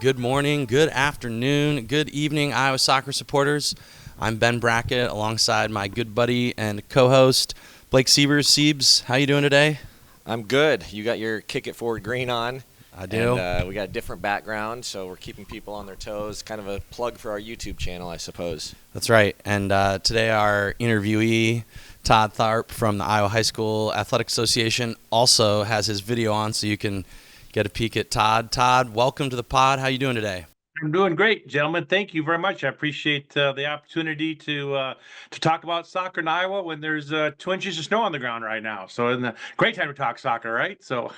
Good morning, good afternoon, good evening, Iowa soccer supporters. I'm Ben Brackett alongside my good buddy and co-host Blake Siebers. Siebes, how you doing today? I'm good. You got your Kick It Forward green on, I and do. we got a different background, so we're keeping people on their toes. Kind of a plug for our YouTube channel, I suppose. That's right. And today our interviewee, Todd Tharp from the Iowa High School Athletic Association, also has his video on, so you can get a peek at Todd. Todd, welcome to the pod. How you doing today? I'm doing great, gentlemen. Thank you very much. I appreciate the opportunity to talk about soccer in Iowa when there's 2 inches of snow on the ground right now. So, great time to talk soccer, right? So,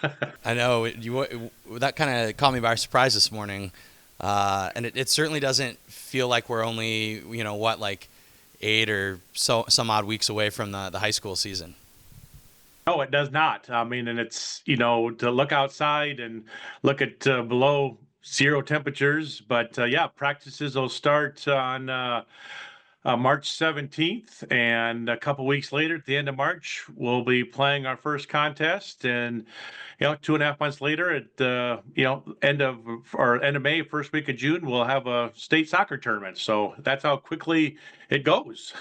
I know that kind of caught me by surprise this morning, and it certainly doesn't feel like we're only like 8 or some odd weeks away from the high school season. no, it does not. I mean, and it's to look outside and look at below zero temperatures. But yeah, practices will start on March 17th, and a couple weeks later, at the end of March, we'll be playing our first contest, and 2.5 months later, at end of May, first week of June, we'll have a state soccer tournament. So that's how quickly it goes.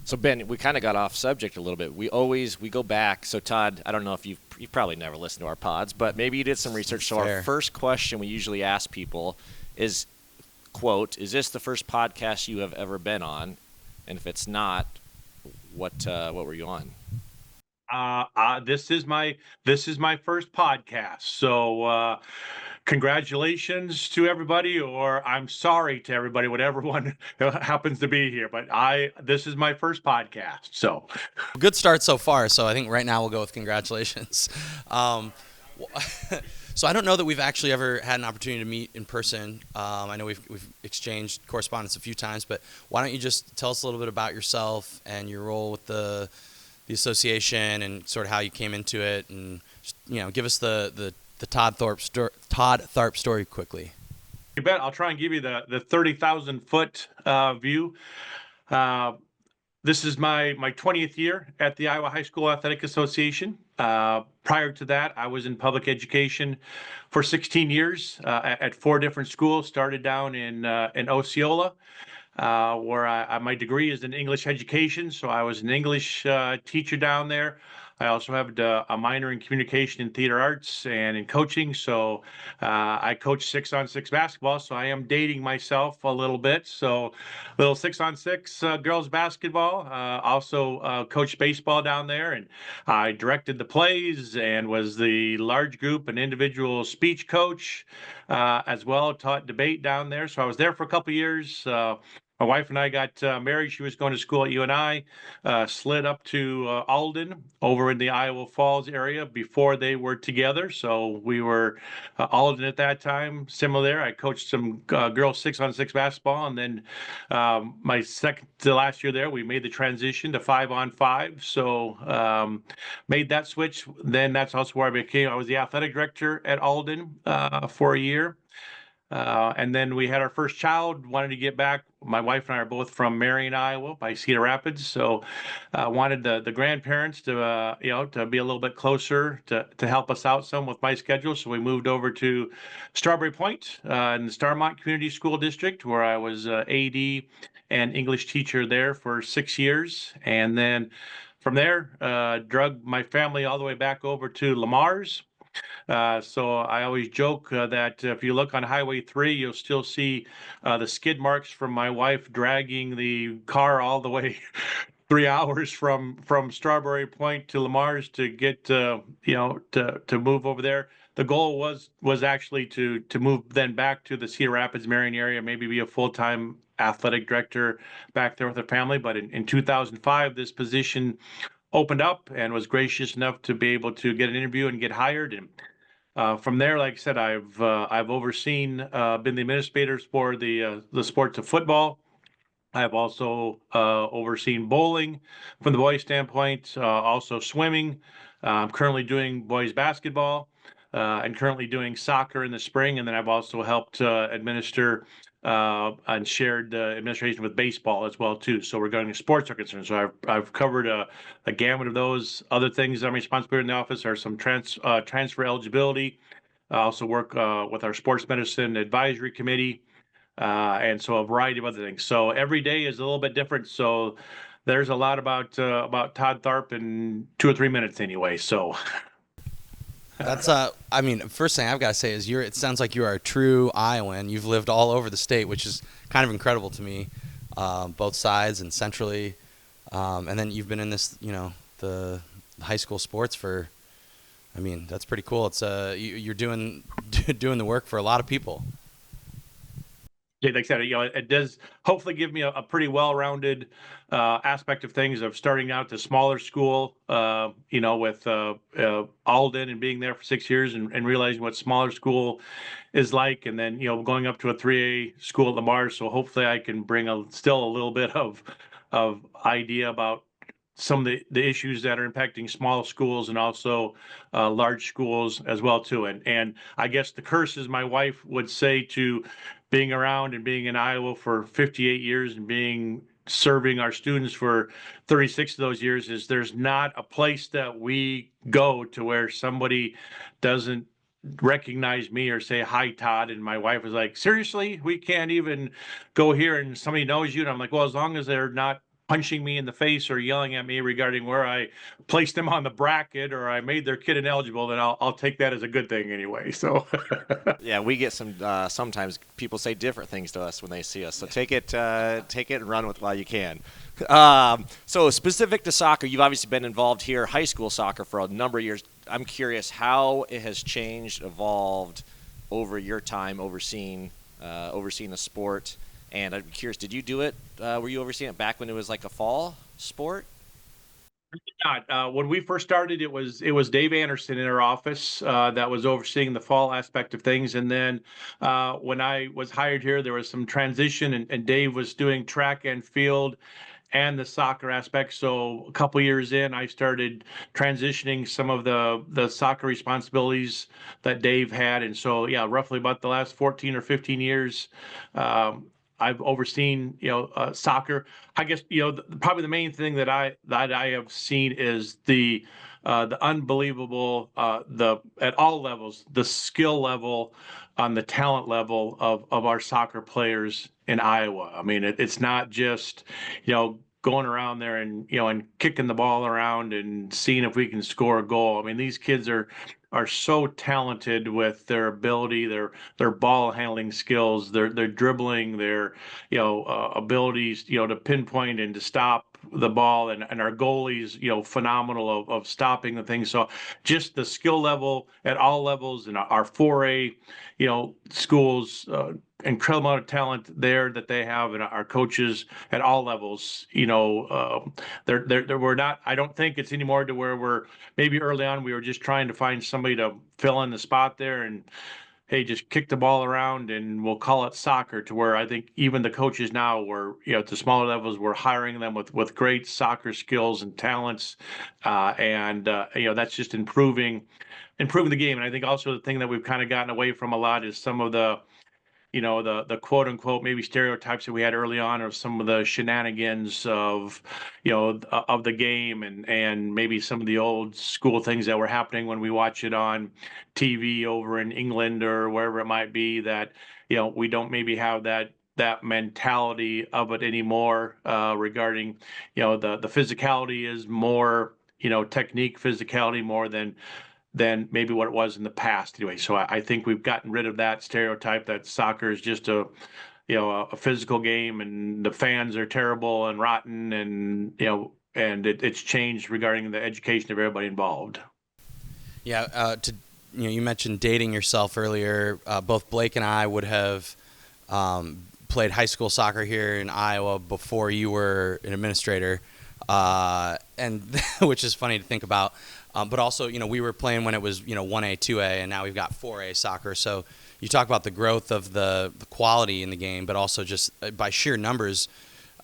So Ben, we kind of got off subject a little bit. We go back. So Todd, I don't know if you've probably never listened to our pods, but maybe you did some research. So Fair. our first question we usually ask people is, quote, "Is this the first podcast you have ever been on? And if it's not, what were you on?" This is my first podcast. So congratulations to everybody, or I'm sorry to everybody, whatever one happens to be here. But this is my first podcast. So Good start so far. So I think right now we'll go with congratulations. Um, so I don't know that we've actually ever had an opportunity to meet in person. I know we've exchanged correspondence a few times, but why don't you just tell us a little bit about yourself and your role with the association and sort of how you came into it, and just, give us the Todd Tharp story quickly. you bet I'll try and give you the 30,000 foot view. Uh, This is my 20th year at the Iowa High School Athletic Association. Prior to that, I was in public education for 16 years at four different schools. Started down in Osceola, where my degree is in English education. So I was an English teacher down there. I also have a minor in communication and theater arts and in coaching. So I coach 6-on-6 basketball. So I am dating myself a little bit. So little 6-on-6 girls basketball. Also coached baseball down there, and I directed the plays and was the large group and individual speech coach as well. Taught debate down there. So I was there for a couple years. My wife and I got married. She was going to school at UNI, slid up to Alden over in the Iowa Falls area before they were together. So we were Alden at that time. Similar there, I coached some girls 6-on-6 basketball, and then my second to last year there, we made the transition to 5-on-5. So made that switch. Then that's also where I was the athletic director at Alden for a year. And then we had our first child, wanted to get back. My wife and I are both from Marion, Iowa, by Cedar Rapids. So wanted the grandparents to be a little bit closer to help us out some with my schedule. So we moved over to Strawberry Point in the Starmont Community School District, where I was AD and English teacher there for 6 years. And then from there, drug my family all the way back over to Lamar's. So I always joke that if you look on Highway 3, you'll still see the skid marks from my wife dragging the car all the way 3 hours from Strawberry Point to Lamar's to get to move over there. The goal was actually to move then back to the Cedar Rapids, Marion area, maybe be a full-time athletic director back there with the family. But in 2005, this position opened up and was gracious enough to be able to get an interview and get hired. And from there, like I said, I've overseen, been the administrators for the sports of football. I've also overseen bowling from the boys' standpoint, also swimming. I'm currently doing boys basketball and currently doing soccer in the spring. And then I've also helped administer and shared administration with baseball as well too. So regarding sports are concerned, so I've covered a gamut of those. Other things I'm responsible for in the office are some transfer eligibility, I also work with our sports medicine advisory committee, and so a variety of other things. So every day is a little bit different. So there's a lot about Todd Tharp in 2 or 3 minutes anyway. So That's I mean, first thing I've got to say is it sounds like you are a true Iowan. You've lived all over the state, which is kind of incredible to me, both sides and centrally. And then you've been in this, the high school sports for, I mean, that's pretty cool. It's you're doing doing the work for a lot of people. yeah, like I said, it does hopefully give me a pretty well-rounded aspect of things of starting out at the smaller school, with Alden and being there for 6 years and realizing what smaller school is like, and then going up to a 3A school at Lamar. So hopefully I can bring still a little bit of idea about some of the issues that are impacting small schools and also large schools as well too. And I guess the curse, as my wife would say, to being around and being in Iowa for 58 years and being serving our students for 36 of those years, is there's not a place that we go to where somebody doesn't recognize me or say hi, Todd. And my wife was like, seriously, we can't even go here and somebody knows you? And I'm like, well, as long as they're not punching me in the face or yelling at me regarding where I placed them on the bracket or I made their kid ineligible, then I'll take that as a good thing anyway. So Yeah, we get some. Sometimes people say different things to us when they see us. So take it and run with it while you can. So specific to soccer, you've obviously been involved here, high school soccer, for a number of years. I'm curious how it has changed, evolved over your time overseeing the sport. And I'm curious, did you do it? Were you overseeing it back when it was like a fall sport? not. When we first started, it was Dave Anderson in our office that was overseeing the fall aspect of things. And then when I was hired here, there was some transition, and Dave was doing track and field and the soccer aspect. So a couple years in, I started transitioning some of the soccer responsibilities that Dave had. And so yeah, roughly about the last 14 or 15 years, I've overseen soccer. I guess probably the main thing that I have seen is the unbelievable the at all levels, the skill level on the talent level of our soccer players in Iowa. I mean, it's not just going around there and kicking the ball around and seeing if we can score a goal. I mean, these kids are so talented with their ability, their ball handling skills, their dribbling, their abilities, to pinpoint and to stop the ball, and our goalies, phenomenal of stopping the thing. So just the skill level at all levels in our 4A, schools, incredible amount of talent there that they have, and our coaches at all levels, we're not, I don't think it's anymore to where we're maybe early on we were just trying to find somebody to fill in the spot there and hey, just kick the ball around and we'll call it soccer, to where I think even the coaches now were, at the smaller levels, we're hiring them with great soccer skills and talents. And that's just improving the game. And I think also the thing that we've kind of gotten away from a lot is some of the quote unquote maybe stereotypes that we had early on of some of the shenanigans of the game, and maybe some of the old school things that were happening when we watch it on TV over in England or wherever it might be, that we don't maybe have that mentality of it anymore, regarding the physicality is more technique, physicality more than maybe what it was in the past anyway. So I think we've gotten rid of that stereotype that soccer is just a physical game and the fans are terrible and rotten, and it's changed regarding the education of everybody involved. Yeah, you mentioned dating yourself earlier. Both Blake and I would have played high school soccer here in Iowa before you were an administrator, and which is funny to think about. But also, we were playing when it was 1A, 2A, and now we've got 4A soccer. So you talk about the growth of the quality in the game, but also just by sheer numbers,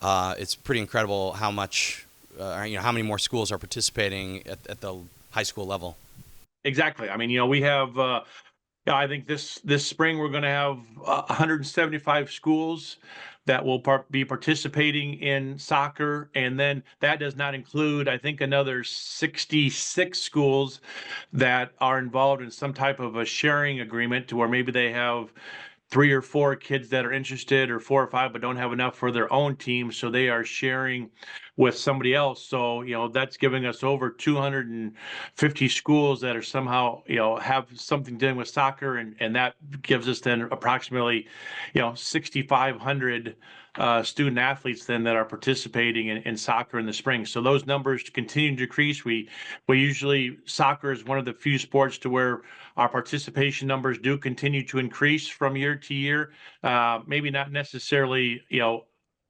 it's pretty incredible how much how many more schools are participating at the high school level. Exactly. I mean, we have. I think this spring we're going to have 175 schools that will be participating in soccer. And then that does not include, I think, another 66 schools that are involved in some type of a sharing agreement to where maybe they have 3 or 4 kids that are interested, or 4 or 5, but don't have enough for their own team. So they are sharing with somebody else. So, that's giving us over 250 schools that are somehow, have something dealing with soccer. And that gives us then approximately, 6,500 student athletes then that are participating in soccer in the spring. So those numbers continue to decrease. We usually, soccer is one of the few sports to where our participation numbers do continue to increase from year to year. Maybe not necessarily,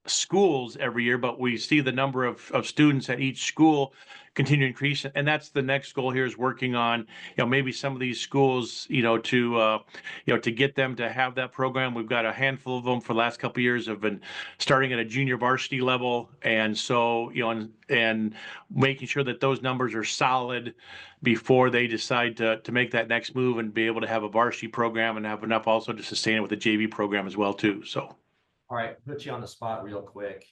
schools every year, but we see the number of students at each school continue to increase. And that's the next goal here, is working on, maybe some of these schools, to get them to have that program. We've got a handful of them for the last couple of years have been starting at a junior varsity level. And so, and making sure that those numbers are solid before they decide to make that next move and be able to have a varsity program and have enough also to sustain it with a JV program as well too. So. All right, put you on the spot real quick.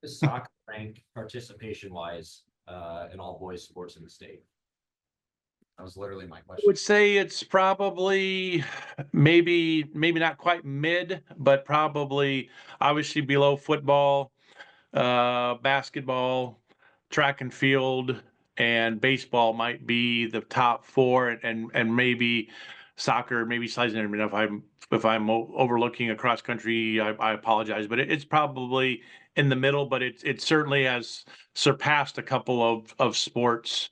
Is soccer rank participation wise in all boys sports in the state? That was literally my I question. would say it's probably maybe not quite mid, but probably obviously below football, basketball, track and field, and baseball might be the top 4, and maybe soccer, maybe slides in. I mean, if I'm overlooking a cross country, I apologize, but it's probably in the middle. But it certainly has surpassed a couple of sports,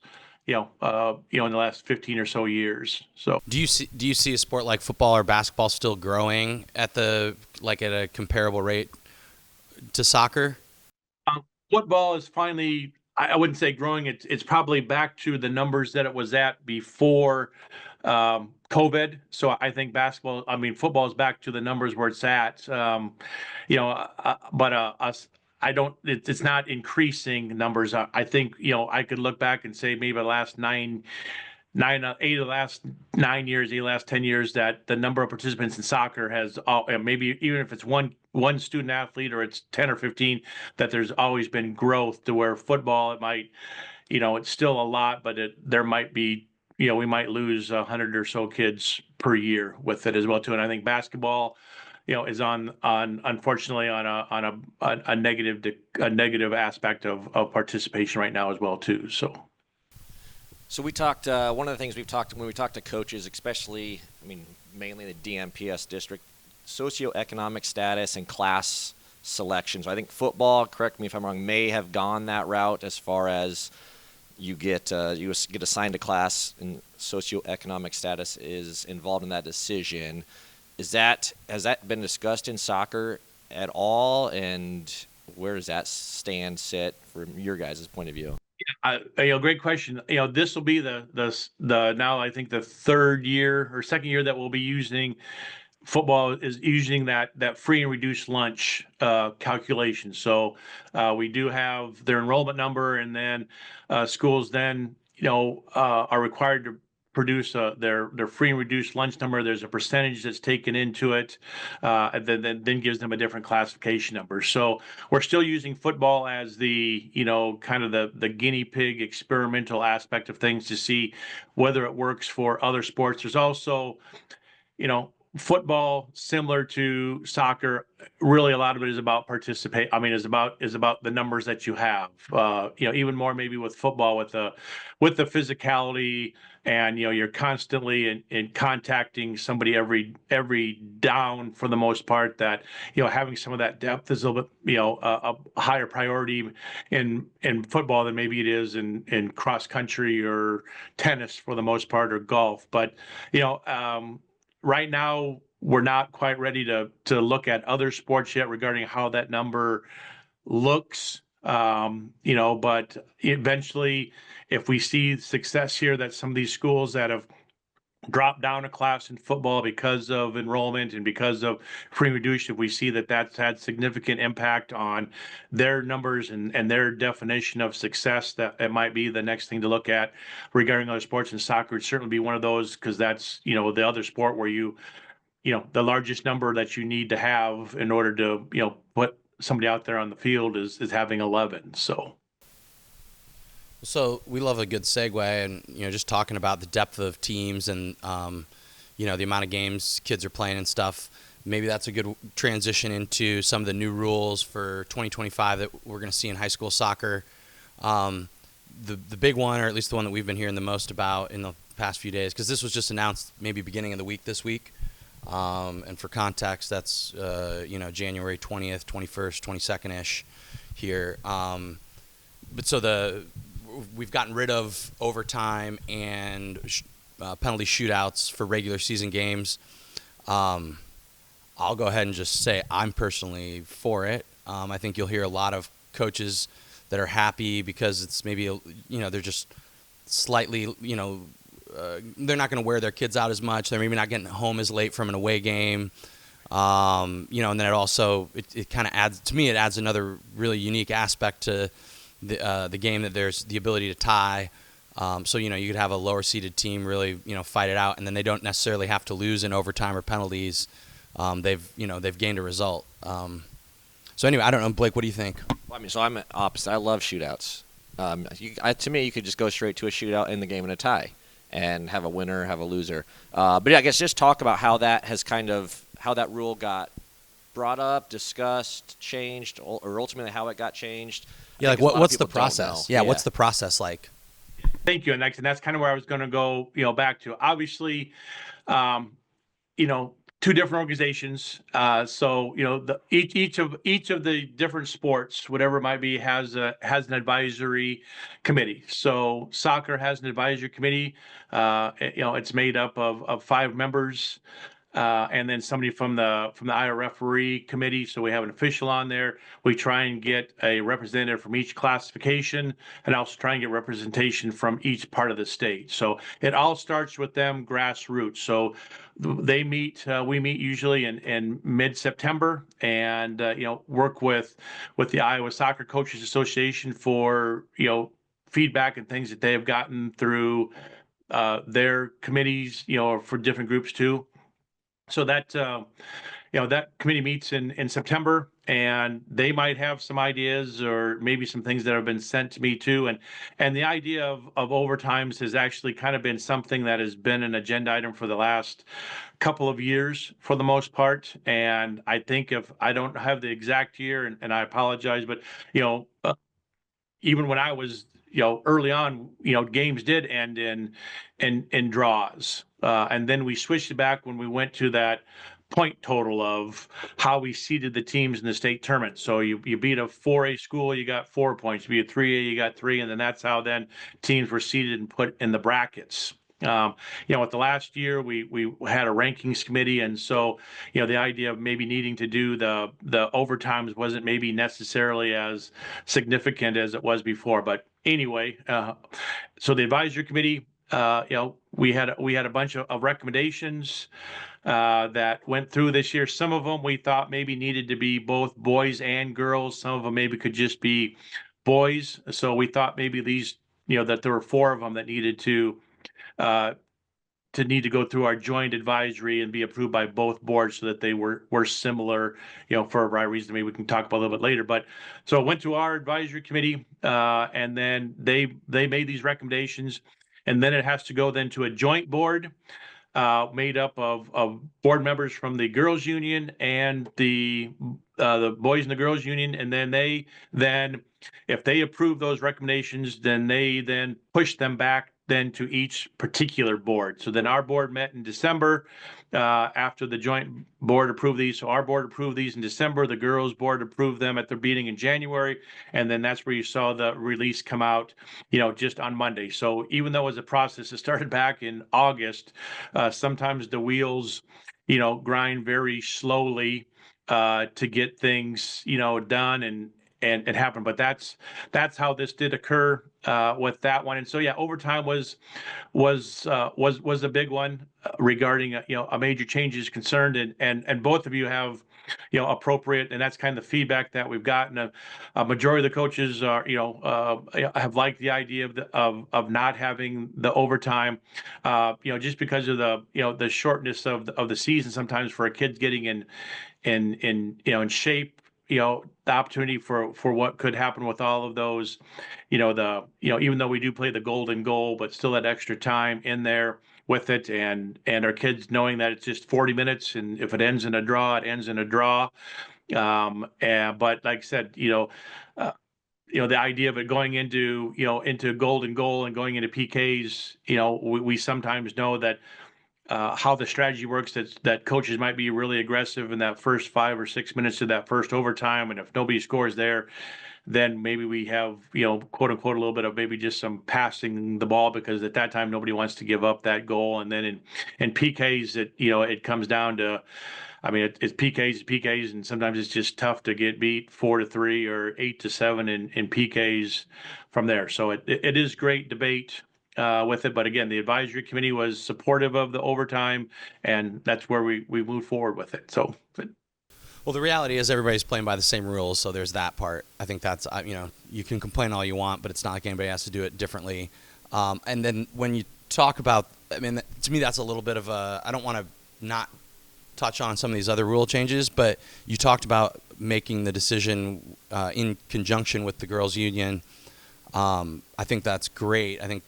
in the last 15 or so years. So Do you see a sport like football or basketball still growing at a comparable rate to soccer? Football is finally, I wouldn't say growing. It's probably back to the numbers that it was at before COVID. So I think football is back to the numbers where it's at. But I don't. It's not increasing numbers. I think I could look back and say maybe the last 8 of the last 9 years, the last 10 years, that the number of participants in soccer has, maybe even if it's one student athlete or it's 10 or 15, that there's always been growth. To where football, it might, it's still a lot, but there might be, we might lose 100 or so kids per year with it as well too. And I think basketball, is on unfortunately on a negative aspect of participation right now as well too. So we talked, one of the things we've talked when we talked to coaches, especially, mainly the DMPS district, socioeconomic status and class selection. So I think football, correct me if I'm wrong, may have gone that route as far as you get assigned a class and socioeconomic status is involved in that decision. Has that been discussed in soccer at all, and where does that sit from your guys' point of view? Great question. This will be the now I think the 3rd year or 2nd year that we'll be using football, is using that free and reduced lunch calculation. So we do have their enrollment number, and then schools then are required to produce their free and reduced lunch number. There's a percentage that's taken into it, and then gives them a different classification number. So we're still using football as the kind of the guinea pig experimental aspect of things to see whether it works for other sports. There's also football, similar to soccer, really a lot of it is about participate. Is about the numbers that you have. Even more maybe with football, with the physicality, and you're constantly in contacting somebody every down for the most part. That having some of that depth is a little bit a higher priority in football than maybe it is in cross country or tennis for the most part, or golf. But right now, we're not quite ready to look at other sports yet regarding how that number looks. But eventually, if we see success here, that some of these schools that have dropped down a class in football because of enrollment and because of free reduced, if we see that that's had significant impact on their numbers and their definition of success, that it might be the next thing to look at regarding other sports. And soccer would certainly be one of those, because that's the other sport where the largest number that you need to have in order to, put somebody out there on the field is having 11. So we love a good segue, and just talking about the depth of teams and the amount of games kids are playing and stuff. Maybe that's a good transition into some of the new rules for 2025 that we're going to see in high school soccer. The big one, or at least the one that we've been hearing the most about in the past few days, because this was just announced maybe beginning of the week this week. And for context, that's January 20th, 21st, 22nd-ish here. But so we've gotten rid of overtime and penalty shootouts for regular season games. I'll go ahead and just say I'm personally for it. I think you'll hear a lot of coaches that are happy because it's maybe, they're just slightly, they're not going to wear their kids out as much. They're maybe not getting home as late from an away game. And then it also, it kind of adds, to me, it adds another really unique aspect to the game, that there's the ability to tie. So, you could have a lower seeded team really, fight it out, and then they don't necessarily have to lose in overtime or penalties. They've gained a result. So anyway, I don't know, Blake, what do you think? Well, so I'm opposite. I love shootouts. To me, you could just go straight to a shootout in the game and a tie, and have a winner, have a loser. But yeah, I guess just talk about how that how that rule got brought up, discussed, changed, or ultimately how it got changed. Yeah, like what's the process? Yeah, what's the process like? Thank you, and that's kind of where I was going to go. Back to, obviously, two different organizations. So each of the different sports, whatever it might be, has an advisory committee. So soccer has an advisory committee. It's made up of 5 members. And then somebody from the Iowa referee committee. So we have an official on there. We try and get a representative from each classification, and also try and get representation from each part of the state. So it all starts with them grassroots. So they meet, we meet usually in mid-September, and work with the Iowa Soccer Coaches Association for feedback and things that they have gotten through their committees, for different groups too. So that that committee meets in September, and they might have some ideas or maybe some things that have been sent to me too. And the idea of overtimes has actually kind of been something that has been an agenda item for the last couple of years for the most part. And I think, if I don't have the exact year, and I apologize, but even when I was early on, games did end in draws. And then we switched it back when we went to that point total of how we seeded the teams in the state tournament. So you beat a 4A school, you got 4 points. You beat a 3A, you got 3, and then that's how then teams were seeded and put in the brackets. With the last year, we had a rankings committee, and so the idea of maybe needing to do the overtimes wasn't maybe necessarily as significant as it was before. But anyway, so the advisory committee, we had a bunch of recommendations that went through this year. Some of them we thought maybe needed to be both boys and girls. Some of them maybe could just be boys. So we thought maybe these, that there were 4 of them that needed to need to go through our joint advisory and be approved by both boards, so that they were similar, for a variety of reasons maybe we can talk about a little bit later. But so it went to our advisory committee, and then they made these recommendations, and then it has to go then to a joint board made up of board members from the girls union and the boys and the girls union. And then if they approve those recommendations, then they push them back then to each particular board. So then our board met in December after the joint board approved these. So our board approved these in December. The girls board approved them at their meeting in January. And then that's where you saw the release come out, just on Monday. So even though it was a process that started back in August, sometimes the wheels, grind very slowly to get things, done and happen. But that's how this did occur with that one. And so yeah, overtime was a big one regarding a major change is concerned. And both of you have appropriate. And that's kind of the feedback that we've gotten. A majority of the coaches are, have liked the idea of not having the overtime, just because of the shortness of the season sometimes for a kid getting in shape, the opportunity for what could happen with all of those, even though we do play the golden goal, but still that extra time in there with it, and our kids knowing that it's just 40 minutes, and if it ends in a draw, it ends in a draw. But like I said, the idea of it going into golden goal and going into PKs, we sometimes know that how the strategy works, that coaches might be really aggressive in that first 5 or 6 minutes of that first overtime, and if nobody scores there, then maybe we have, quote unquote, a little bit of maybe just some passing the ball, because at that time nobody wants to give up that goal. And then in PKs, it comes down to, I mean, it's PKs, and sometimes it's just tough to get beat 4-3 or 8-7 in PKs from there. So it is great debate with it, but again, the advisory committee was supportive of the overtime, and that's where we moved forward with it. So. Well, the reality is everybody's playing by the same rules, so there's that part. I think that's, you can complain all you want, but it's not like anybody has to do it differently. And then when you talk about, to me that's a little bit of a, I don't want to not touch on some of these other rule changes, but you talked about making the decision in conjunction with the girls' union. I think that's great. I think,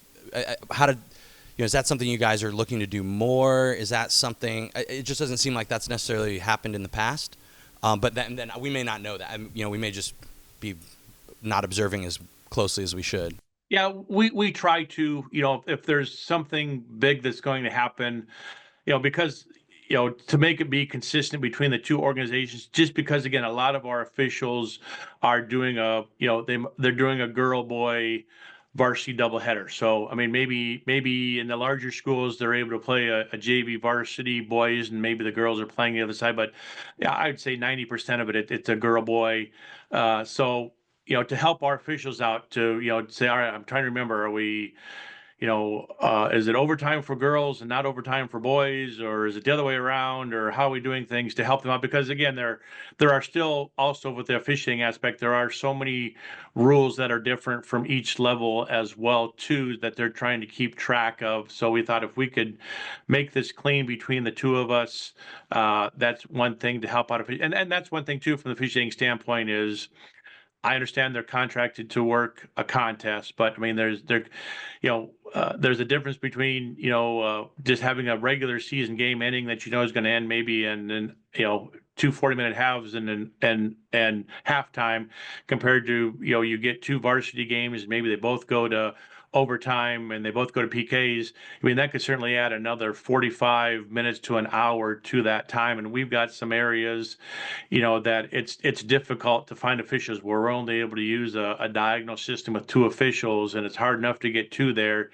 is that something you guys are looking to do more? Is that something, it just doesn't seem like that's necessarily happened in the past. But then we may not know that. We may just be not observing as closely as we should. Yeah, we try to, if there's something big that's going to happen, because, to make it be consistent between the two organizations, just because, again, a lot of our officials are doing they're doing a girl-boy varsity doubleheader. So, maybe in the larger schools, they're able to play a JV varsity boys, and maybe the girls are playing the other side. But yeah, I'd say 90% of it's a girl boy. So, to help our officials out to, say, all right, I'm trying to remember, are we, is it overtime for girls and not overtime for boys, or is it the other way around, or how are we doing things to help them out? Because again, there are still, also with the officiating aspect, there are so many rules that are different from each level as well too, that they're trying to keep track of. So we thought if we could make this clean between the two of us, that's one thing to help out. And that's one thing too, from the officiating standpoint, is I understand they're contracted to work a contest, but there's a difference between, just having a regular season game ending that is going to end maybe in 2 40-minute halves and halftime, compared to, you get 2 varsity games, maybe they both go to overtime and they both go to PKs. That could certainly add another 45 minutes to an hour to that time. And we've got some areas, that it's difficult to find officials where we're only able to use a diagonal system with 2 officials, and it's hard enough to get 2 there.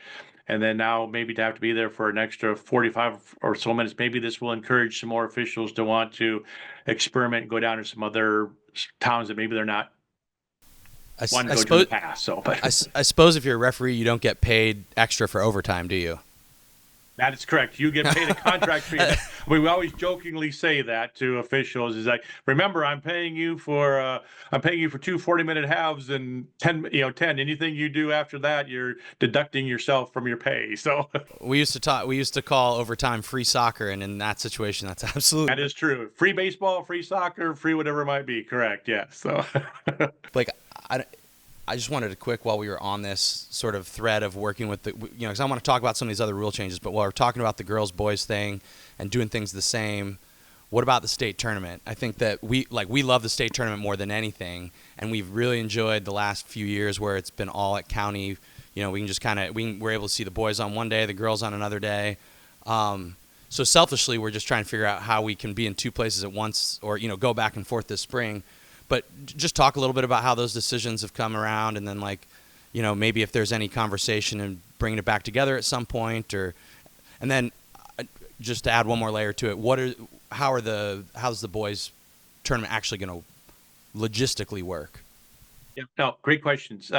And then now maybe to have to be there for an extra 45 or so minutes. Maybe this will encourage some more officials to want to experiment and go down to some other towns that maybe they're not I wanting to go to the past. So, but I suppose if you're a referee, you don't get paid extra for overtime, do you? that is correct. You get paid a contract fee. We always jokingly say that to officials, is like, remember, I'm paying you for 2 40-minute halves and 10. Anything you do after that, you're deducting yourself from your pay. So we used to call overtime free soccer, and in that situation, that's absolutely, that is true. Free baseball, free soccer, free whatever it might be. Correct. Yeah. So like, I just wanted to quick, while we were on this sort of thread of working with because I want to talk about some of these other rule changes, but while we're talking about the girls boys thing and doing things the same, what about the state tournament? I think that we love the state tournament more than anything, and we've really enjoyed the last few years where it's been all at county. We can just we're able to see the boys on one day, the girls on another day. So selfishly, we're just trying to figure out how we can be in 2 places at once, or go back and forth this spring. But just talk a little bit about how those decisions have come around, and then maybe if there's any conversation and bringing it back together at some point, and then just to add one more layer to it, how's the boys tournament actually going to logistically work? Yeah, no, great questions.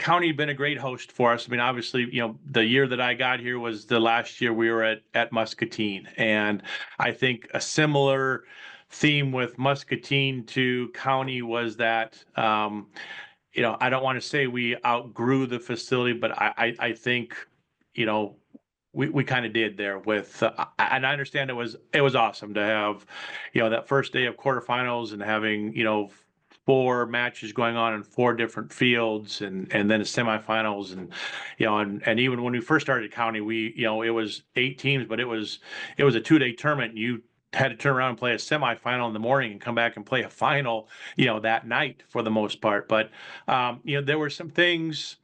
County had been a great host for us. I mean, obviously, the year that I got here was the last year we were at Muscatine. And I think a similar theme with Muscatine to County was that, I don't want to say we outgrew the facility, but I think, we kind of did there with, and I understand it was awesome to have, that first day of quarterfinals and having, 4 matches going on in 4 different fields and then the semifinals and even when we first started county, it was 8 teams, but it was a 2-day tournament. And you had to turn around and play a semifinal in the morning and come back and play a final, that night for the most part. But, there were some things,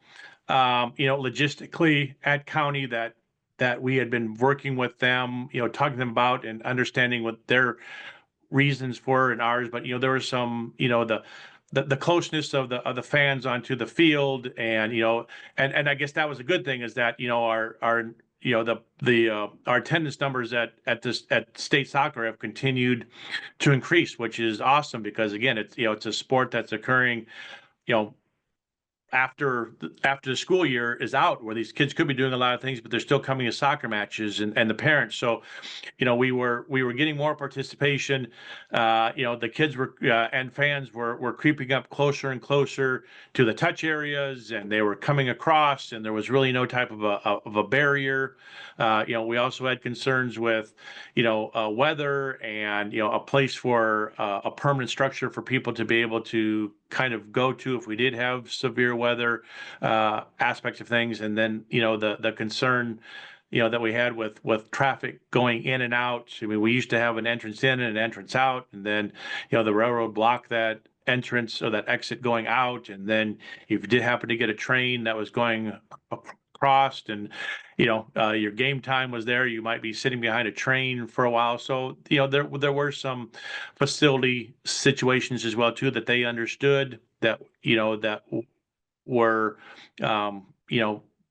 logistically at county that we had been working with them, talking to them about and understanding what their reasons for and ours. But there was some, the closeness of the fans onto the field, and and I guess that was a good thing, is that our our attendance numbers at state soccer have continued to increase, which is awesome, because again, it's a sport that's occurring, after the school year is out, where these kids could be doing a lot of things, but they're still coming to soccer matches and the parents. So, we were getting more participation. The kids were and fans were creeping up closer and closer to the touch areas, and they were coming across, and there was really no type of a barrier. We also had concerns with, weather and, a place for a permanent structure for people to be able to kind of go to if we did have severe weather aspects of things. And then, the concern, that we had with traffic going in and out. I mean, we used to have an entrance in and an entrance out, and then, the railroad blocked that entrance or that exit going out. And then if you did happen to get a train that was going across, and your game time was there, you might be sitting behind a train for a while. So there were some facility situations as well too that they understood, that that were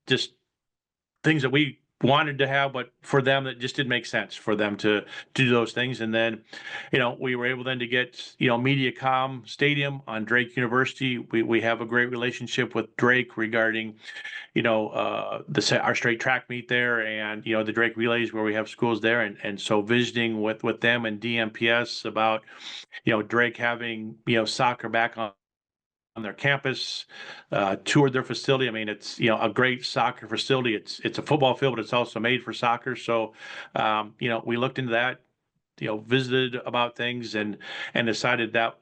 just things that we wanted to have, but for them that just didn't make sense for them to do those things. And then we were able then to get MediaCom Stadium on Drake University. We have a great relationship with Drake regarding our straight track meet there, and the Drake relays, where we have schools there, and so visiting with them and DMPS about Drake having soccer back on their campus, toured their facility. I mean, it's a great soccer facility. It's a football field, but it's also made for soccer. So we looked into that, visited about things, and decided that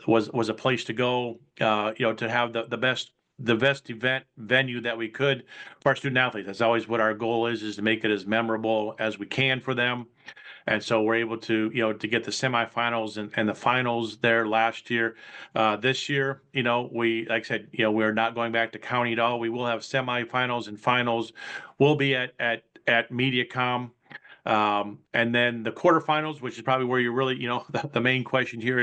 was a place to go, to have the best event venue that we could for our student athletes. That's always what our goal is to make it as memorable as we can for them. And so we're able to, to get the semifinals and the finals there last year. This year, like I said, we're not going back to county at all. We will have semifinals and finals. We'll be at MediaCom. And then the quarterfinals, which is probably where you're really, the main question here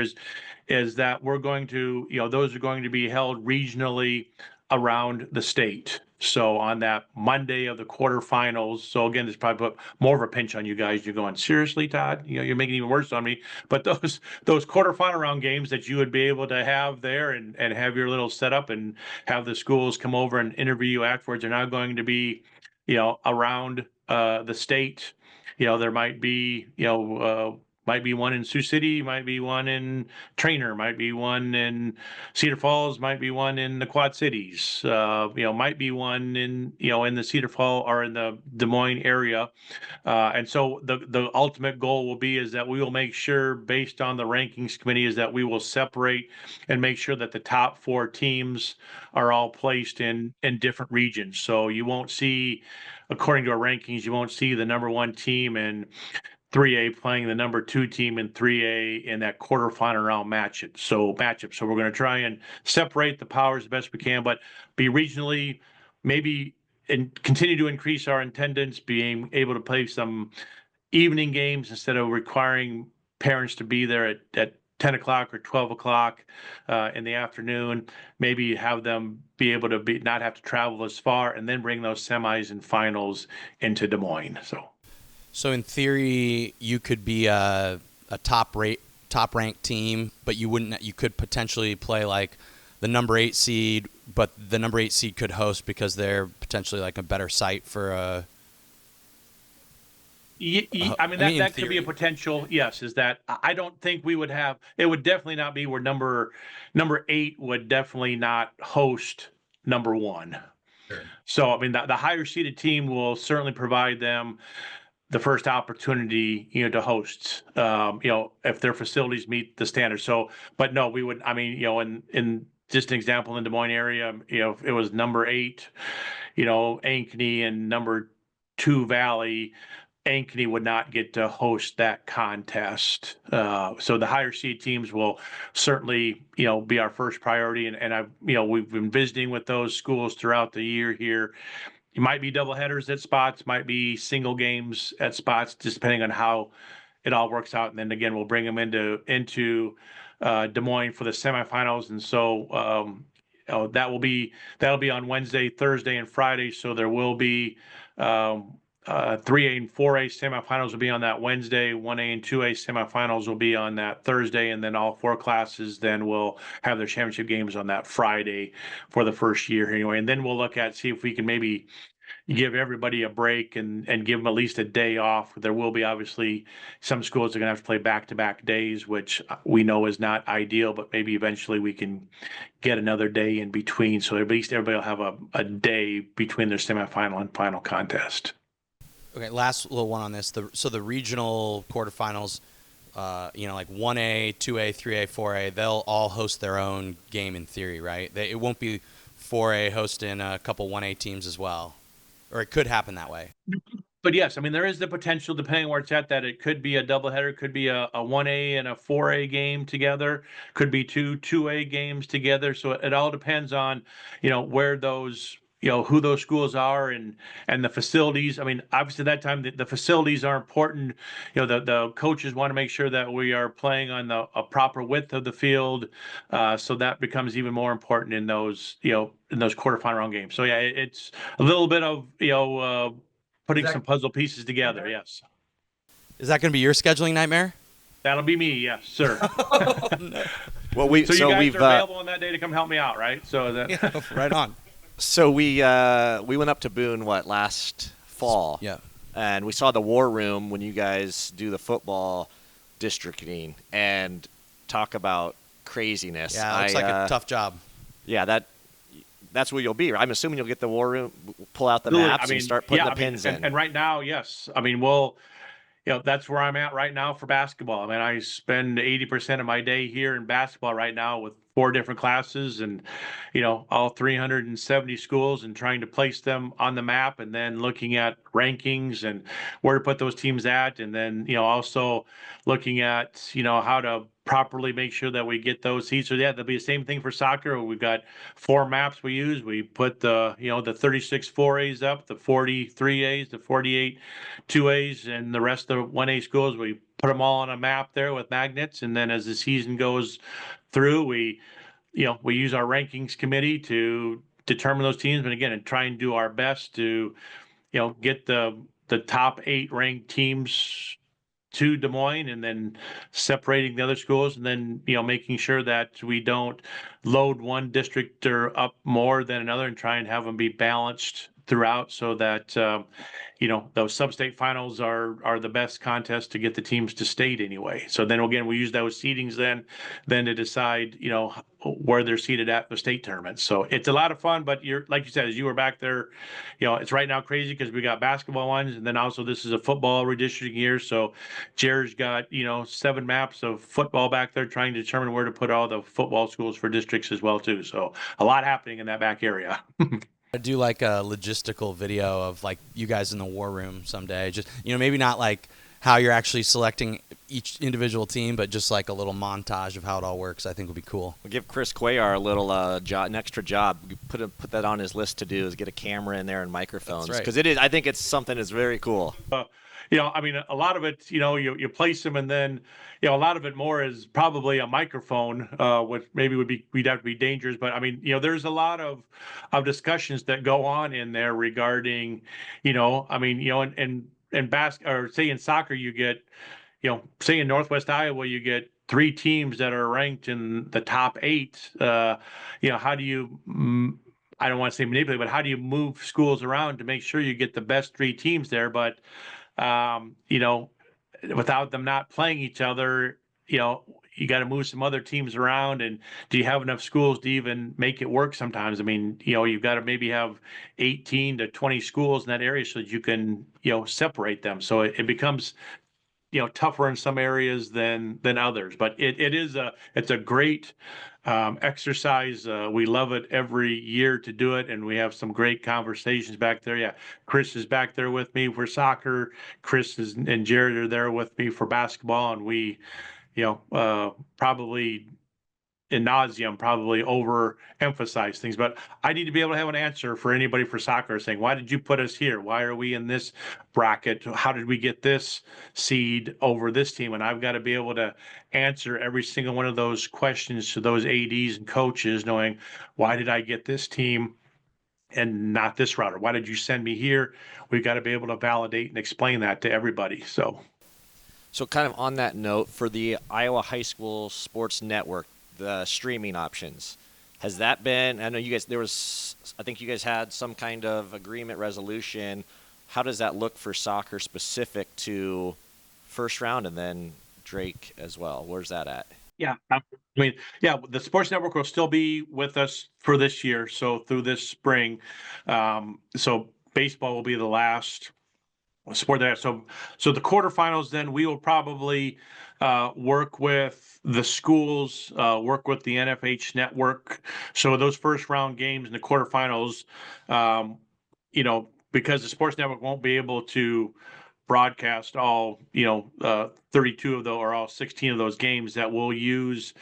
is that we're going to, those are going to be held regionally around the state. So on that Monday of the quarterfinals, so again, this probably put more of a pinch on you guys. You're going, seriously, Todd? You're making it even worse on me. But those quarterfinal round games that you would be able to have there and have your little setup and have the schools come over and interview you afterwards are now going to be, around the state. There might be, might be one in Sioux City, might be one in Trainer, might be one in Cedar Falls, might be one in the Quad Cities, might be one in, in the Cedar Falls or in the Des Moines area. And so the ultimate goal will be is that we will make sure, based on the rankings committee, is that we will separate and make sure that the top 4 teams are all placed in different regions. So you won't see, according to our rankings, you won't see the number 1 team in 3A playing the number 2 team in 3A in that quarterfinal round matchup. So we're going to try and separate the powers the best we can, but be regionally, maybe, and continue to increase our attendance, being able to play some evening games instead of requiring parents to be there at 10 o'clock or 12 o'clock in the afternoon. Maybe have them be able to not have to travel as far, and then bring those semis and finals into Des Moines. So in theory, you could be a top ranked team, but you could potentially play like the number 8 seed, but the number 8 seed could host because they're potentially like a better site for a. I mean, that could be a potential. Yes, is that I don't think we would have. It would definitely not be where number 8 would definitely not host number 1. Sure. So I mean, the higher seeded team will certainly provide them the first opportunity, to host, if their facilities meet the standards. So, but no, we would. I mean, in just an example in the Des Moines area, if it was number 8, Ankeny, and number 2 Valley, Ankeny would not get to host that contest. So the higher seed teams will certainly, be our first priority. And I've, we've been visiting with those schools throughout the year here. It might be double headers at spots, might be single games at spots, just depending on how it all works out. And then again, we'll bring them into Des Moines for the semifinals. And so that'll be on Wednesday, Thursday, and Friday. So there will be 3A and 4A semifinals will be on that Wednesday. 1A and 2A semifinals will be on that Thursday, and then all 4 classes then will have their championship games on that Friday for the first year anyway. And then we'll look at see if we can maybe give everybody a break and give them at least a day off. There will be obviously some schools are going to have to play back-to-back days, which we know is not ideal, but maybe eventually we can get another day in between. So at least everybody will have a day between their semifinal and final contest. Okay, last little one on this. So the regional quarterfinals, like 1A, 2A, 3A, 4A, they'll all host their own game in theory, right? It won't be 4A hosting a couple 1A teams as well. Or it could happen that way. But yes, I mean, there is the potential, depending on where it's at, that it could be a doubleheader, could be a 1A and a 4A game together, could be 2A games together. So it all depends on, where those, who those schools are and the facilities. I mean, obviously that time the facilities are important. The coaches want to make sure that we are playing on a proper width of the field. So that becomes even more important in those, quarterfinal round games. So yeah, it's a little bit of, putting some puzzle pieces together. Yes. Is that going to be your scheduling nightmare? That'll be me. Yes, sir. Well, you guys are available on that day to come help me out, right? So that right on. So we went up to Boone last fall. Yeah. And we saw the war room when you guys do the football districting and talk about craziness. Yeah, it looks like a tough job. Yeah, that's where you'll be. I'm assuming you'll get the war room, pull out the maps, and start putting the pins in. And right now, yes. I mean, that's where I'm at right now for basketball. I mean, I spend 80% of my day here in basketball right now with 4 different classes and, all 370 schools and trying to place them on the map and then looking at rankings and where to put those teams at. And then, also looking at, how to properly make sure that we get those seats. So yeah, there'll be the same thing for soccer. We've got 4 maps we use. We put the 36 4As up, the 43 A's, the 48 2As, and the rest of the 1A schools. We put them all on a map there with magnets. And then as the season goes through, we use our rankings committee to determine those teams. And again, and try and do our best to, get the top 8 ranked teams to Des Moines and then separating the other schools and then, making sure that we don't load one district or up more than another and try and have them be balanced throughout so that, those sub-state finals are the best contest to get the teams to state anyway. So then again, we use those seedings then to decide, where they're seated at the state tournament. So it's a lot of fun, but like you said, as you were back there, it's right now crazy because we got basketball ones and then also this is a football redistricting year. So Jared's got, 7 maps of football back there trying to determine where to put all the football schools for districts as well too. So a lot happening in that back area. I do like a logistical video of like you guys in the war room someday. Just maybe not like how you're actually selecting each individual team, but just like a little montage of how it all works. I think would be cool. We'll give Chris Cuellar a little an extra job. Put that on his list to do is get a camera in there and microphones because it is. I think it's something that's very cool. I mean, a lot of it, you place them and then, a lot of it more is probably a microphone, which maybe we'd have to be dangerous. But I mean, there's a lot of discussions that go on in there regarding, in or say in soccer, you get, say in Northwest Iowa, you get three teams that are ranked in the top 8, how do you, I don't want to say manipulate, but how do you move schools around to make sure you get the best 3 teams there? But, without them not playing each other, you got to move some other teams around. And do you have enough schools to even make it work sometimes? I mean, you've got to maybe have 18 to 20 schools in that area so that you can, separate them. So it becomes tougher in some areas than others, but it's a great exercise. We love it every year to do it, and we have some great conversations back there. Yeah, Chris is back there with me for soccer. And Jared are there with me for basketball, and we probably in nauseum probably overemphasize things, but I need to be able to have an answer for anybody for soccer saying, why did you put us here? Why are we in this bracket? How did we get this seed over this team? And I've got to be able to answer every single one of those questions to those ADs and coaches, knowing why did I get this team and not this route? Or why did you send me here? We've got to be able to validate and explain that to everybody. So kind of on that note, for the Iowa High School Sports Network, the streaming options, has that been, I know you guys, I think you guys had some kind of agreement resolution. How does that look for soccer specific to first round and then Drake as well? Where's that at? Yeah, the Sports Network will still be with us for this year, so through this spring. So baseball will be the last sport there. So the quarterfinals, then we will probably work with the schools, work with the NFH network. So those first round games in the quarterfinals, because the Sports Network won't be able to broadcast all 32 of those or all 16 of those games, that we'll use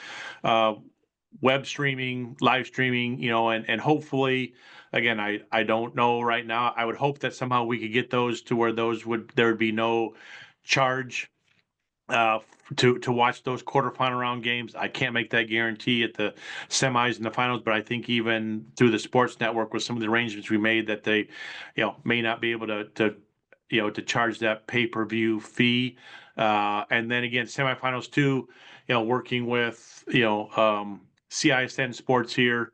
web streaming, live streaming, and hopefully, again, I don't know right now. I would hope that somehow we could get those to where there would be no charge to watch those quarterfinal round games. I can't make that guarantee at the semis and the finals, but I think even through the Sports Network with some of the arrangements we made, that they, may not be able to charge that pay-per-view fee. And then again, semifinals too, working with, CISN Sports here.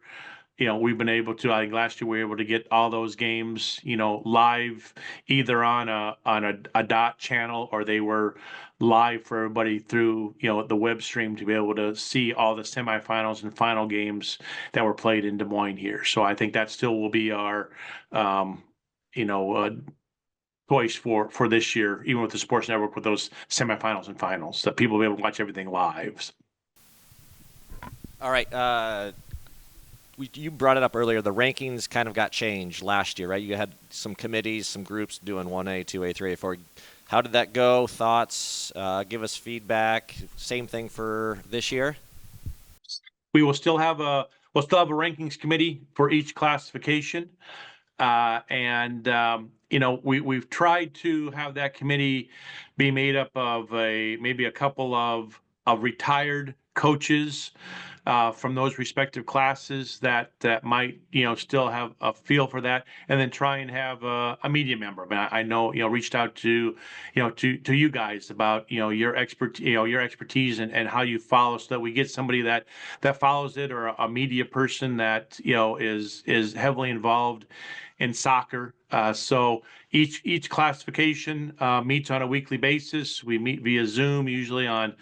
We've been able to, I think last year we were able to get all those games, live either on a dot channel, or they were live for everybody through, the web stream, to be able to see all the semifinals and final games that were played in Des Moines here. So I think that still will be our, choice for this year, even with the Sports Network, with those semifinals and finals, that people will be able to watch everything live. All right. You brought it up earlier. The rankings kind of got changed last year, right? You had some committees, some groups doing 1A, 2A, 3A, 4A. How did that go? Thoughts? Give us feedback. Same thing for this year? We will still have a rankings committee for each classification. We've tried to have that committee be made up of maybe a couple of retired coaches from those respective classes that might still have a feel for that, and then try and have a media member. But I know reached out to to you guys about your expertise and how you follow, so that we get somebody that follows it, or a media person that is heavily involved in soccer. So each classification meets on a weekly basis. We meet via Zoom, usually on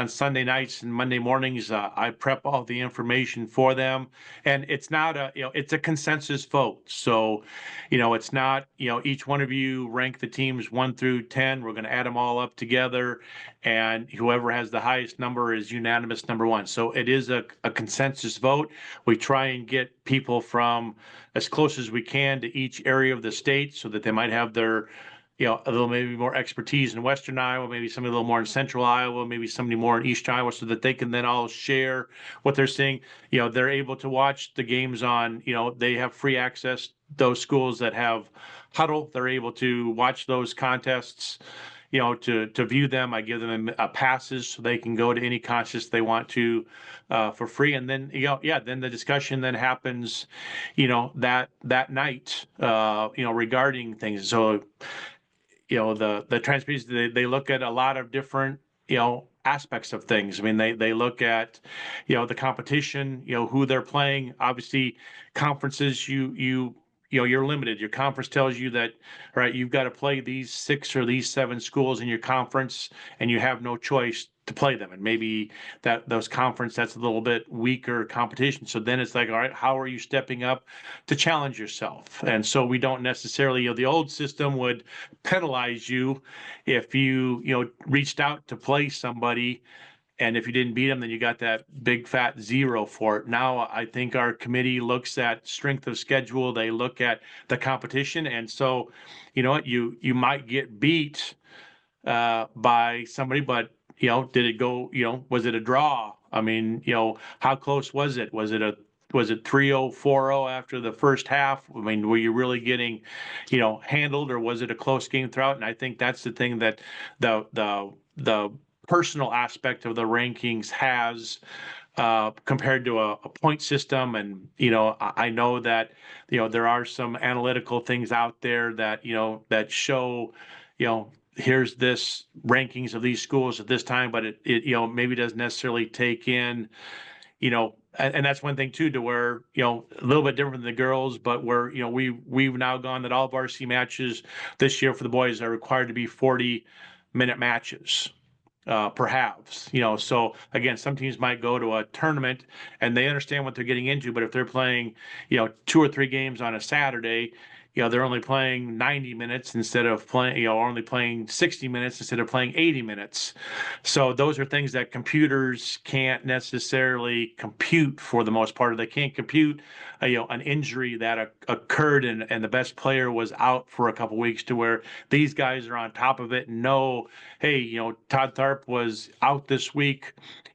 Sunday nights and Monday mornings. I prep all the information for them, and it's not it's a consensus vote. So, it's not each one of you rank the teams 1 through 10. We're going to add them all up together, and whoever has the highest number is unanimous number 1. So it is a consensus vote. We try and get people from as close as we can to each area of the state, so that they might have their a little maybe more expertise in Western Iowa, maybe somebody a little more in Central Iowa, maybe somebody more in East Iowa, so that they can then all share what they're seeing. They're able to watch the games on, they have free access. Those schools that have Huddle, they're able to watch those contests, to view them. I give them passes so they can go to any contest they want to for free. And then, then the discussion then happens, that night, regarding things. So, the transparency, they look at a lot of different, aspects of things. I mean, they look at, the competition, who they're playing. Obviously, conferences, you're limited. Your conference tells you that, right, you've got to play these 6 or these 7 schools in your conference, and you have no choice to play them. And maybe that's a little bit weaker competition. So then it's like, all right, how are you stepping up to challenge yourself? And so we don't necessarily, the old system would penalize you if you reached out to play somebody, and if you didn't beat them, then you got that big fat 0 for it. Now, I think our committee looks at strength of schedule. They look at the competition. And so, you know what, you might get beat by somebody, but, did it go, was it a draw? I mean, how close was it? Was it 3-0, 4-0 after the first half? I mean, were you really getting, handled, or was it a close game throughout? And I think that's the thing that the personal aspect of the rankings has compared to a point system. And, I know that, there are some analytical things out there that, that show, here's this rankings of these schools at this time, but it maybe doesn't necessarily take in, and that's one thing too, to where, a little bit different than the girls, but where, we've now gone that all varsity matches this year for the boys are required to be 40-minute matches. Per halves, so again, some teams might go to a tournament and they understand what they're getting into, but if they're playing, 2 or 3 games on a Saturday, they're only playing 90 minutes instead of playing, or only playing 60 minutes instead of playing 80 minutes. So those are things that computers can't necessarily compute for the most part. They can't compute, an injury that occurred and the best player was out for a couple weeks, to where these guys are on top of it and know, hey, Todd Tharp was out this week,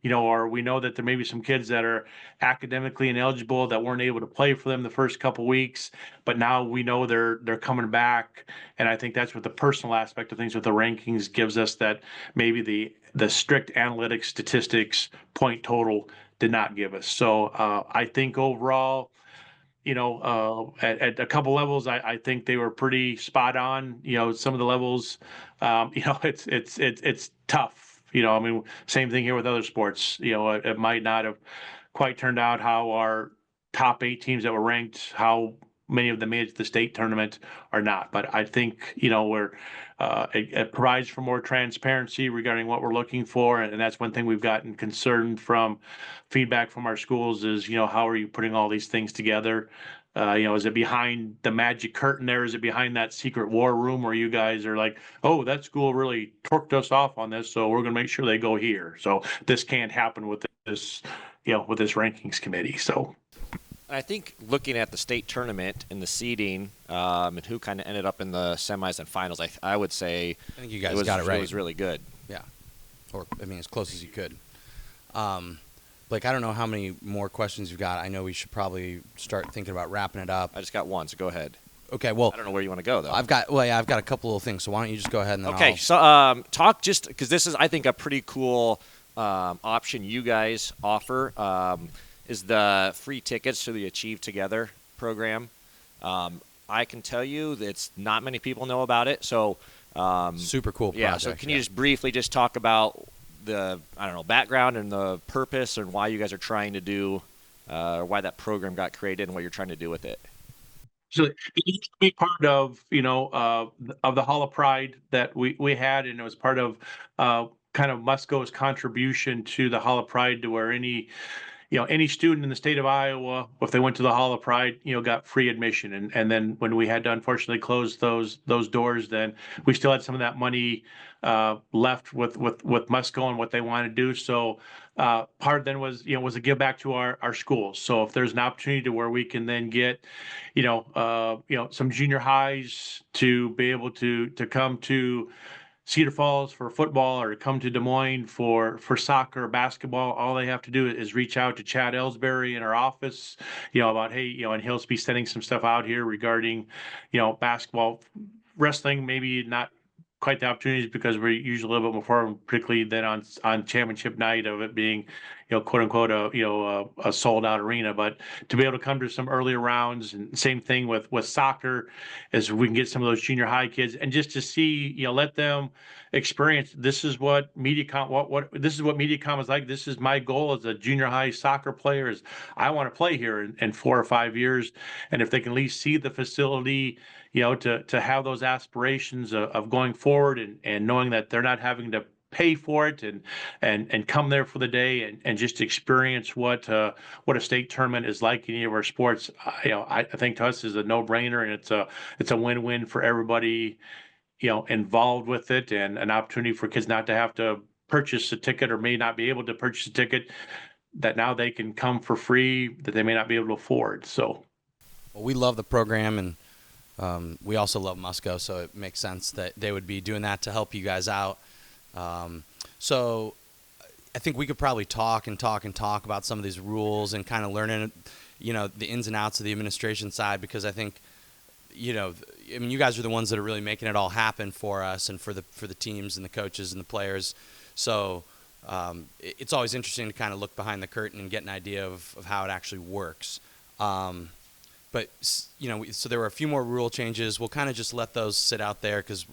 or we know that there may be some kids that are academically ineligible that weren't able to play for them the first couple weeks, but now we know they're coming back. And I think that's what the personal aspect of things with the rankings gives us, that maybe the strict analytics statistics point total did not give us. So I think overall, at a couple levels, I think they were pretty spot on. Some of the levels, it's tough. I mean, same thing here with other sports. It might not have quite turned out how our top 8 teams that were ranked, how many of them made it to the state tournament or not. But I think, it provides for more transparency regarding what we're looking for. And that's one thing we've gotten concerned from feedback from our schools is, how are you putting all these things together? Is it behind the magic curtain there? Is it behind that secret war room where you guys are like, oh, that school really torqued us off on this, so we're going to make sure they go here. So this can't happen with this, with this rankings committee. So I think looking at the state tournament and the seeding and who kind of ended up in the semis and finals, I would say I think you guys got it right. It was really good. Yeah. Or, I mean, as close as you could. Blake, I don't know how many more questions you've got. I know we should probably start thinking about wrapping it up. I just got one, so go ahead. Okay, well, I don't know where you want to go, though. I've got a couple of things, so why don't you just go ahead and then Okay, so talk just because this is, I think, a pretty cool option you guys offer is the free tickets to the Achieve Together program. I can tell you that not many people know about it, so super cool project. Yeah, so can you just briefly just talk about the, background and the purpose and why you guys are trying to do, why that program got created and what you're trying to do with it? So it used to be part of, of the Hall of Pride that we had, and it was part of kind of Musco's contribution to the Hall of Pride, to where any student in the state of Iowa, if they went to the Hall of Pride, got free admission. And then when we had to unfortunately close those doors, then we still had some of that money left with Musco and what they wanted to do. So part then was a give back to our schools. So if there's an opportunity to where we can then get, some junior highs to be able to come to Cedar Falls for football, or come to Des Moines for soccer or basketball, all they have to do is reach out to Chad Ellsbury in our office, about, hey, and he'll be sending some stuff out here regarding, basketball, wrestling, maybe not quite the opportunities because we're usually a little bit more, particularly then on championship night of it being, quote unquote, a sold out arena, but to be able to come to some earlier rounds, and same thing with soccer, as we can get some of those junior high kids and just to see, let them experience, this is what this is what MediaCom is like. This is my goal as a junior high soccer player, is I want to play here in 4 or 5 years. And if they can at least see the facility, to have those aspirations of going forward, and knowing that they're not having to pay for it, and come there for the day, and just experience what a state tournament is like in any of our sports. I think to us is a no-brainer, and it's a win-win for everybody involved with it, and an opportunity for kids not to have to purchase a ticket, or may not be able to purchase a ticket, that now they can come for free, that they may not be able to afford. So, well, we love the program, and we also love Musco, so it makes sense that they would be doing that to help you guys out. So I think we could probably talk about some of these rules, and kind of learning, the ins and outs of the administration side, because I think, you guys are the ones that are really making it all happen for us, and for the teams and the coaches and the players. So it's always interesting to kind of look behind the curtain and get an idea of how it actually works. But, so there were a few more rule changes. We'll kind of just let those sit out there, because,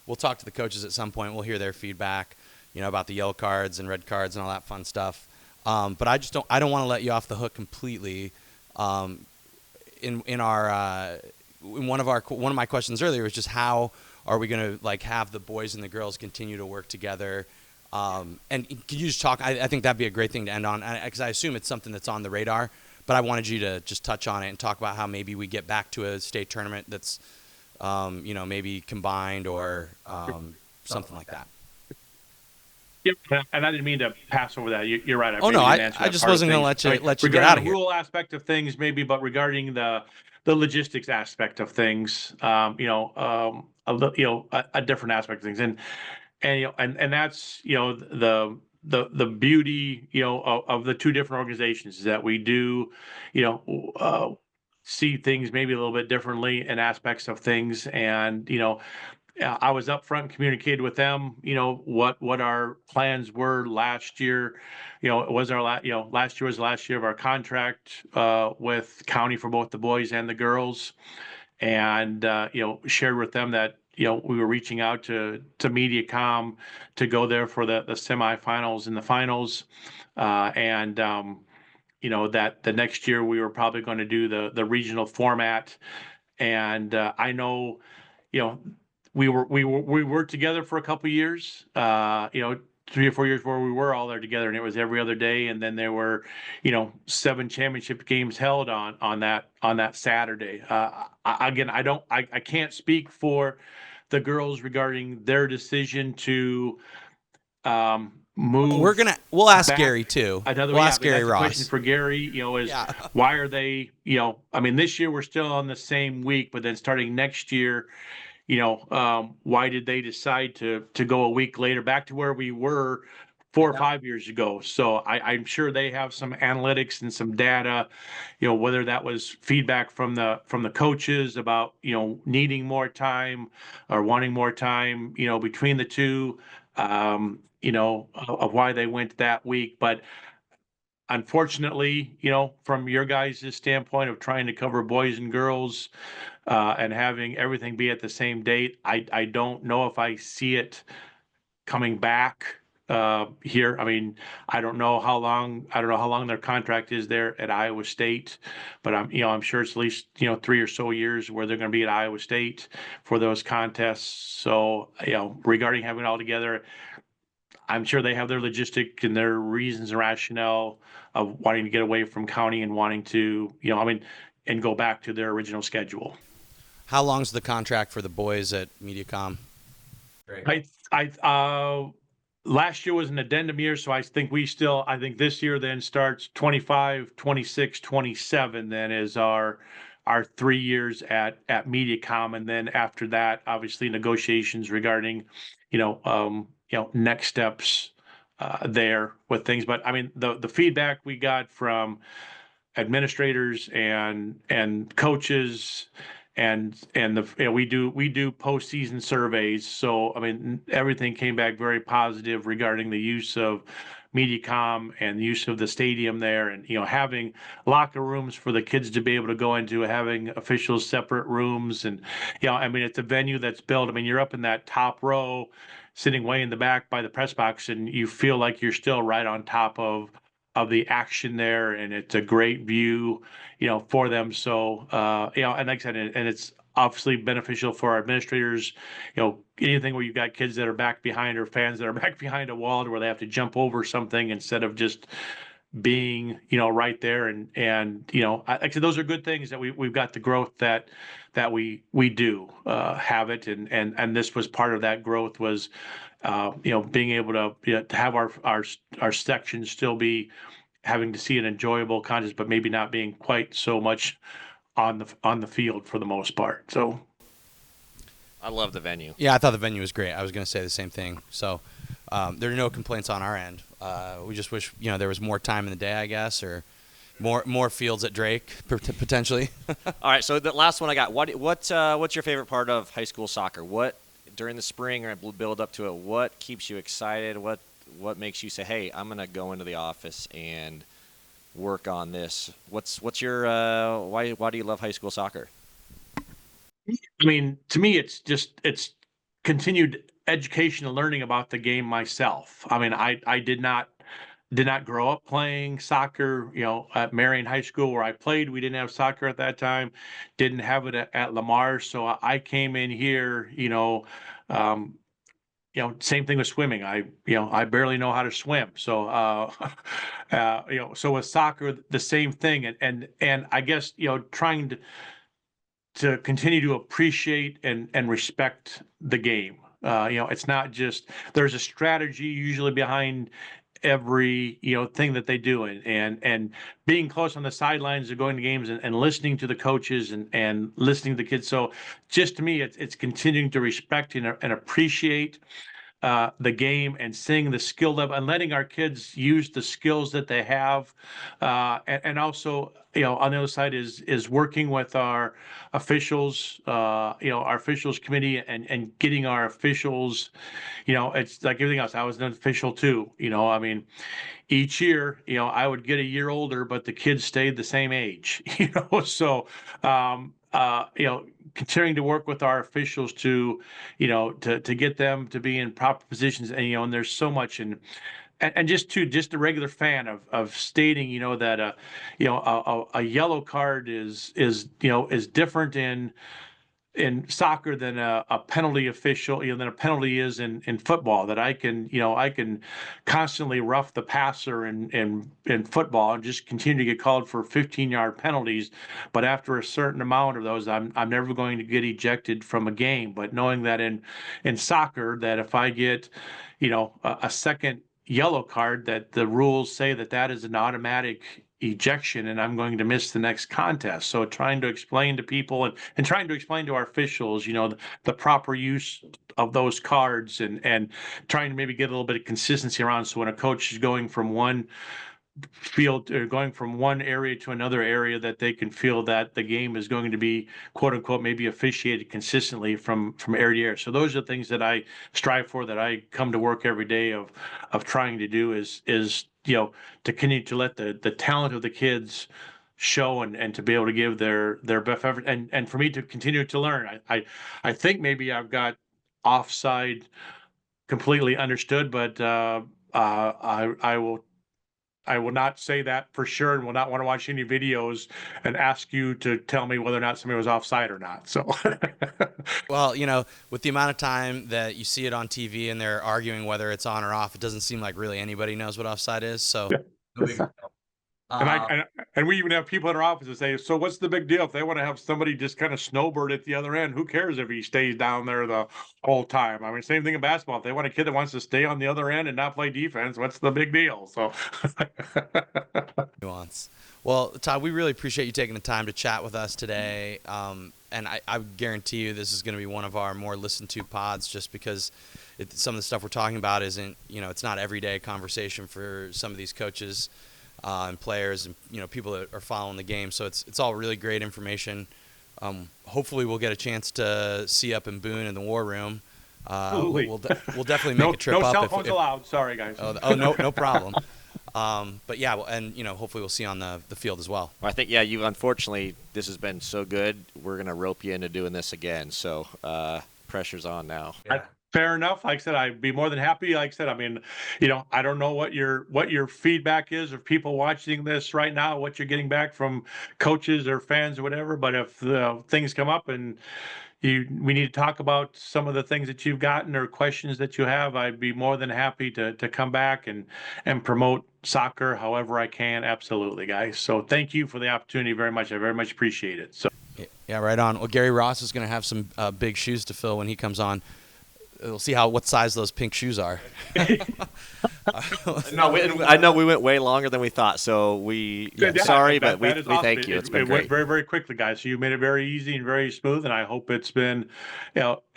we'll talk to the coaches at some point. We'll hear their feedback, about the yellow cards and red cards and all that fun stuff. But I don't want to let you off the hook completely. In one of my questions earlier was just, how are we going to have the boys and the girls continue to work together? And can you just talk? I think that'd be a great thing to end on, because I assume it's something that's on the radar. But I wanted you to just touch on it and talk about how maybe we get back to a state tournament that's, maybe combined, or something like that. Yeah, and I didn't mean to pass over that. You're right. I just wasn't going to let you get out of here. The rule aspect of things, maybe, but regarding the logistics aspect of things, a different aspect of things, and that's the beauty of the two different organizations, is that we do see things maybe a little bit differently in aspects of things. And I was upfront and communicated with them what our plans were last year. It was our last year was the last year of our contract with county for both the boys and the girls, and shared with them that we were reaching out to MediaCom to go there for the semifinals and the finals, and that the next year we were probably going to do the regional format. And I know we worked together for a couple years, 3 or 4 years where we were all there together, and it was every other day. And then there were 7 championship games held on that Saturday. Again, I can't speak for the girls regarding their decision to move. We'll ask Gary too. We'll ask Gary Ross. Question for Gary, is why are they, this year we're still on the same week, but then starting next year, why did they decide to go a week later, back to where we were 4 or 5 years ago? So I'm sure they have some analytics and some data, whether that was feedback from the coaches about, needing more time or wanting more time, between the two, of why they went that week. But unfortunately, from your guys' standpoint of trying to cover boys and girls, and having everything be at the same date, I don't know if I see it coming back here. I don't know how long their contract is there at Iowa State, but I'm sure it's at least 3 or so years where they're going to be at Iowa State for those contests. So regarding having it all together, I'm sure they have their logistic and their reasons and rationale of wanting to get away from county and wanting to, and go back to their original schedule. How long's the contract for the boys at MediaCom? Last year was an addendum year, so I think this year then starts 25, 26, 27, then is our 3 years at MediaCom. And then after that, obviously negotiations regarding, next steps there with things. But the feedback we got from administrators and coaches, and we do postseason surveys. So everything came back very positive regarding the use of MediaCom and the use of the stadium there, and having locker rooms for the kids to be able to go into, having officials separate rooms, and I mean, it's a venue that's built. I mean, you're up in that top row, sitting way in the back by the press box, and you feel like you're still right on top of the action there, and it's a great view, for them. So, and like I said, and it's obviously beneficial for our administrators. Anything where you've got kids that are back behind, or fans that are back behind a wall where they have to jump over something instead of just being, right there. And like I said, those are good things that we've got the growth that we do have it. And this was part of that growth, was being able to have our section still be having to see an enjoyable contest, but maybe not being quite so much on the field for the most part. So I love the venue. Yeah, I thought the venue was great. I was going to say the same thing. So there are no complaints on our end. We just wish there was more time in the day, I guess, or more fields at Drake potentially. All right, so the last one I got. What's your favorite part of high school soccer? What during the spring or build up to it? What keeps you excited? What makes you say, "Hey, I'm gonna go into the office and work on this"? What's your why do you love high school soccer? I mean, to me, it's continued education and learning about the game myself. I mean, I did not grow up playing soccer, at Marion High School where I played. We didn't have soccer at that time, didn't have it at Lamar. So I came in here, um, same thing with swimming. I barely know how to swim. So, so with soccer, the same thing. And I guess, trying to continue to appreciate and respect the game. It's not just, there's a strategy usually behind every thing that they do, and being close on the sidelines of going to games, and listening to the coaches, and listening to the kids. So just to me, it's continuing to respect and appreciate the game, and seeing the skill level, and letting our kids use the skills that they have, and also on the other side is working with our officials, our officials committee, and getting our officials, it's like everything else. I was an official too. I mean, each year, I would get a year older, but the kids stayed the same age, so, continuing to work with our officials to, to get them to be in proper positions. And there's so much, and just a regular fan of stating, that a yellow card is different in soccer than a penalty official, than a penalty is in football. That I can constantly rough the passer in football and just continue to get called for 15-yard penalties, but after a certain amount of those, I'm never going to get ejected from a game. But knowing that in soccer, that if I get a second yellow card, that the rules say that is an automatic ejection, and I'm going to miss the next contest. So trying to explain to people, and trying to explain to our officials, the proper use of those cards, and trying to maybe get a little bit of consistency around. So when a coach is going from one field, or going from one area to another area, that they can feel that the game is going to be, quote unquote, maybe officiated consistently from area to area. So those are the things that I strive for, that I come to work every day of trying to do, is to continue to let the talent of the kids show, and to be able to give their best effort, and for me to continue to learn. I think maybe I've got offside completely understood, but I will not say that for sure, and will not want to watch any videos and ask you to tell me whether or not somebody was offside or not. So, Well, with the amount of time that you see it on TV and they're arguing whether it's on or off, it doesn't seem like really anybody knows what offside is. So, no big deal. and we even have people in our office that say, "So what's the big deal if they want to have somebody just kind of snowbird at the other end? Who cares if he stays down there the whole time?" I mean, same thing in basketball. If they want a kid that wants to stay on the other end and not play defense, what's the big deal? So, Nuance. Well, Todd, we really appreciate you taking the time to chat with us today. And I guarantee you this is going to be one of our more listened to pods, just because some of the stuff we're talking about isn't, it's not everyday conversation for some of these coaches and players, and people that are following the game. So it's all really great information. Hopefully we'll get a chance to see up in Boone in the War Room Absolutely. We'll definitely make a trip no up. cell phones allowed. Sorry, guys. No problem. But yeah, and hopefully we'll see you on the field as well. Well, I think you unfortunately this has been so good. We're gonna rope you into doing this again. So pressure's on now. Yeah. Fair enough. Like I said, I'd be more than happy. Like I said, I mean, I don't know what your feedback is of people watching this right now, what you're getting back from coaches or fans or whatever. But if things come up and we need to talk about some of the things that you've gotten or questions that you have, I'd be more than happy to come back and promote soccer however I can. Absolutely, guys. So thank you for the opportunity very much. I very much appreciate it. So yeah, right on. Well, Gary Ross is going to have some big shoes to fill when he comes on. We'll see what size those pink shoes are. No, I know we went way longer than we thought, so sorry, but we awesome. Thank you. It's been it great. Went very, very quickly, guys. So you made it very easy and very smooth, and I hope it's been,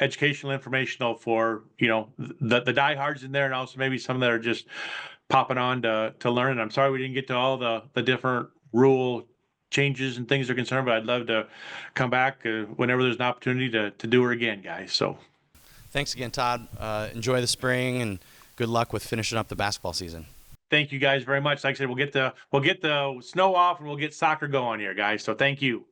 educational, informational for the diehards in there, and also maybe some that are just popping on to learn. And I'm sorry we didn't get to all the different rule changes and things are concerned, but I'd love to come back whenever there's an opportunity to do it again, guys. So. Thanks again, Todd. Enjoy the spring and good luck with finishing up the basketball season. Thank you guys very much. Like I said, we'll get the snow off and we'll get soccer going here, guys. So thank you.